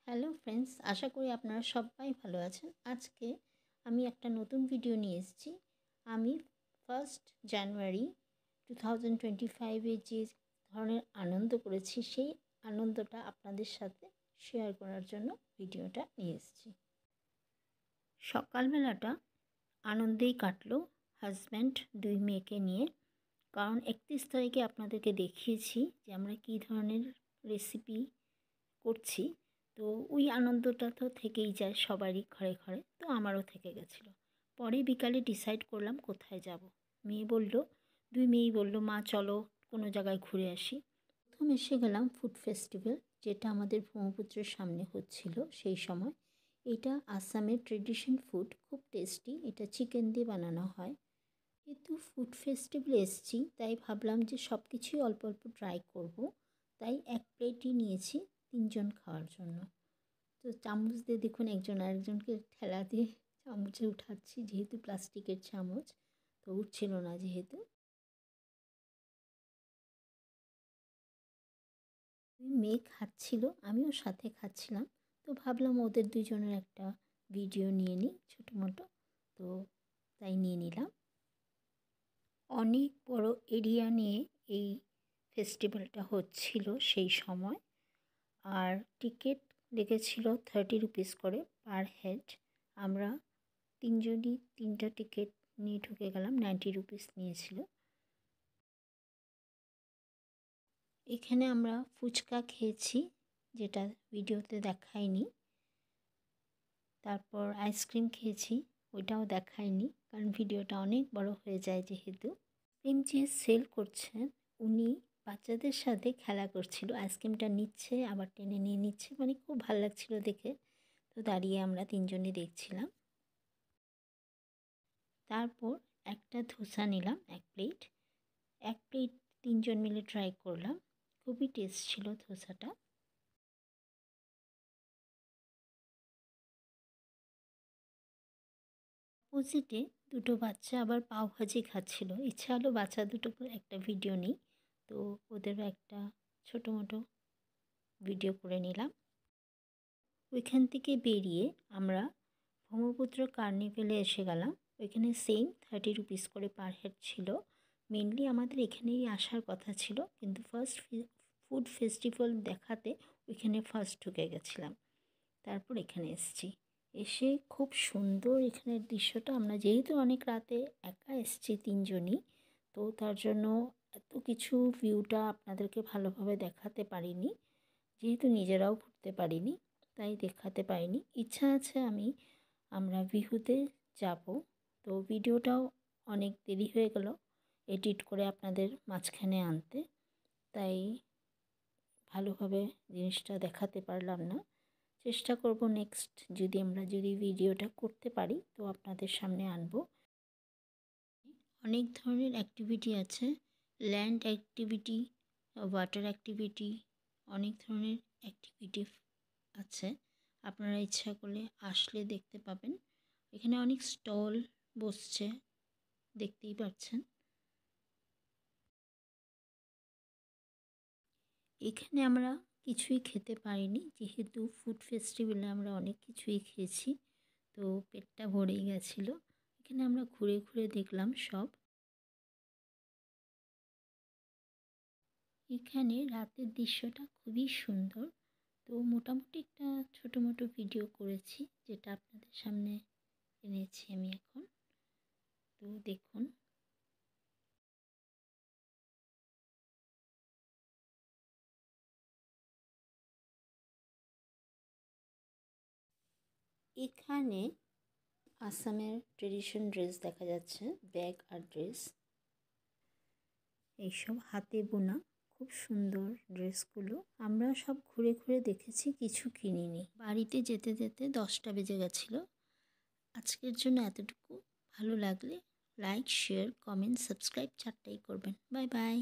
Hello friends, আশা করি আপনারা সবাই ভালো আছেন। আজকে আমি একটা নতুন ভিডিও নিয়ে এসেছি। আমি 1 জানুয়ারি 2025-এ যে ধরনের আনন্দ করেছি সেই আনন্দটা আপনাদের সাথে শেয়ার করার জন্য ভিডিওটা নিয়ে এসেছি। সকালবেলাটা আনন্দেই কাটলো হাজব্যান্ড 2 মেয়েকে নিয়ে, কারণ 31 তারিখে আপনাদেরকে দেখিয়েছি যে আমরা কী ধরনের রেসিপি করছি। তো ওই আনন্দটা তো থেকেই যায় সবারই ঘরে ঘরে, তো আমারও থেকে গেছিলো। পরে বিকালে ডিসাইড করলাম কোথায় যাব। দুই মেয়েই বলল, মা চলো কোনো জায়গায় ঘুরে আসি। প্রথম এসে গেলাম ফুড ফেস্টিভ্যাল, যেটা আমাদের ব্রহ্মপুত্রের সামনে হচ্ছিল সেই সময়। এটা আসামের ট্রেডিশন ফুড, খুব টেস্টি। এটা চিকেন দিয়ে বানানো হয়। যেহেতু ফুড ফেস্টিভ্যালে এসেছি তাই ভাবলাম যে সব কিছুই অল্প অল্প ট্রাই করব। তাই এক প্লেটই নিয়েছি 3 জন খাওয়ার জন্য। তো চামচ দিয়ে দেখুন একজন আরেকজনকে ঠেলা দিয়ে চামচে উঠাচ্ছি, যেহেতু প্লাস্টিকের চামচ, তো উঠছিল না যেহেতু। মেয়ে খাচ্ছিল, আমিও সাথে খাচ্ছিলাম। তো ভাবলাম ওদের দুজনের একটা ভিডিও নিয়ে নিই ছোটো মোটো, তো তাই নিয়ে নিলাম। অনেক বড় এরিয়া নিয়ে এই ফেস্টিভ্যালটা হচ্ছিল সেই সময়। আর টিকিট লেগেছিল 30 রুপিস করে পার হেড। আমরা 3 জনই 3টা টিকিট নিয়ে ঢুকে গেলাম, 90 রুপিস নিয়েছিল। এখানে আমরা ফুচকা খেয়েছি, যেটা ভিডিওতে দেখায়নি। তারপর আইসক্রিম খেয়েছি, ওইটাও দেখায়নি কারণ ভিডিওটা অনেক বড় হয়ে যায় যেহেতু। আইসক্রিম যে সেল করছেন উনি বাচ্চাদের সাথে খেলা করছিল, আইসক্রিমটা নিচ্ছে আবার টেনে নিয়ে নিচ্ছে, মানে খুব ভালো লাগছিল দেখে। তো দাঁড়িয়ে আমরা 3 জনই দেখছিলাম। তারপর একটা ধোসা নিলাম, এক প্লেট 3 জন মিলে ট্রাই করলাম। খুবই টেস্ট ছিল ধোসাটা। অপোজিটে দুটো বাচ্চা আবার পাওভাজি খাচ্ছিল। ইচ্ছা হলো বাচ্চা দুটোকে একটা ভিডিও নিই, তো ওদেরও একটা ছোটো মোটো ভিডিও করে নিলাম। ওইখান থেকে বেরিয়ে আমরা ব্রহ্মপুত্র কার্নিভেলে এসে গেলাম। ওইখানে সেম 30 রুপিস করে পার হেড ছিল। মেনলি আমাদের এখানেই আসার কথা ছিল, কিন্তু ফুড ফেস্টিভ্যাল দেখাতে ওইখানে ফার্স্ট ঢুকে গেছিলাম। তারপর এখানে এসে খুব সুন্দর এখানের দৃশ্যটা। আমরা যেহেতু অনেক রাতে একা এসেছি 3 জনই, তো তার জন্য এত কিছু ভিউটা আপনাদেরকে ভালোভাবে দেখাতে পারিনি, যেহেতু নিজেরাও ঘুরতে পারিনি তাই দেখাতে পারিনি। ইচ্ছা আছে আমরা বিহুতে যাব, তো ভিডিওটাও অনেক দেরি হয়ে গেল এডিট করে আপনাদের মাঝখানে আনতে, তাই ভালোভাবে জিনিসটা দেখাতে পারলাম না। চেষ্টা করব নেক্সট যদি ভিডিওটা করতে পারি তো আপনাদের সামনে আনবো। অনেক ধরনের অ্যাক্টিভিটি আছে, ল্যান্ড অ্যাক্টিভিটি, ওয়াটার অ্যাক্টিভিটি, অনেক ধরনের অ্যাক্টিভিটি আছে। আপনারা ইচ্ছা করলে আসলে দেখতে পাবেন। এখানে অনেক স্টল বসছে, দেখতেই পাচ্ছেন। এখানে আমরা কিছুই খেতে পারিনি, যেহেতু ফুড ফেস্টিভ্যালে আমরা অনেক কিছুই খেয়েছি, তো পেটটা ভরেই গেছিলো। এখানে আমরা ঘুরে ঘুরে দেখলাম সব। এখানে রাতের দৃশ্যটা খুবই সুন্দর। তো মোটামুটি একটা ছোটো মোটো ভিডিও করেছি, যেটা আপনাদের সামনে এনেছি আমি এখন। তো দেখুন, এখানে আসামের ট্রেডিশন ড্রেস দেখা যাচ্ছে, ব্যাগ আর ড্রেস, এইসব হাতে বোনা খুব সুন্দর ড্রেসগুলো। আমরা সব ঘুরে ঘুরে দেখেছি, কিছু কিনিনি। বাড়িতে যেতে যেতে 10টা বেজে গেছিলো। আজকের জন্য এতটুকু। ভালো লাগলে লাইক, শেয়ার, কমেন্ট, সাবস্ক্রাইব 4টাই করবেন। Bye bye.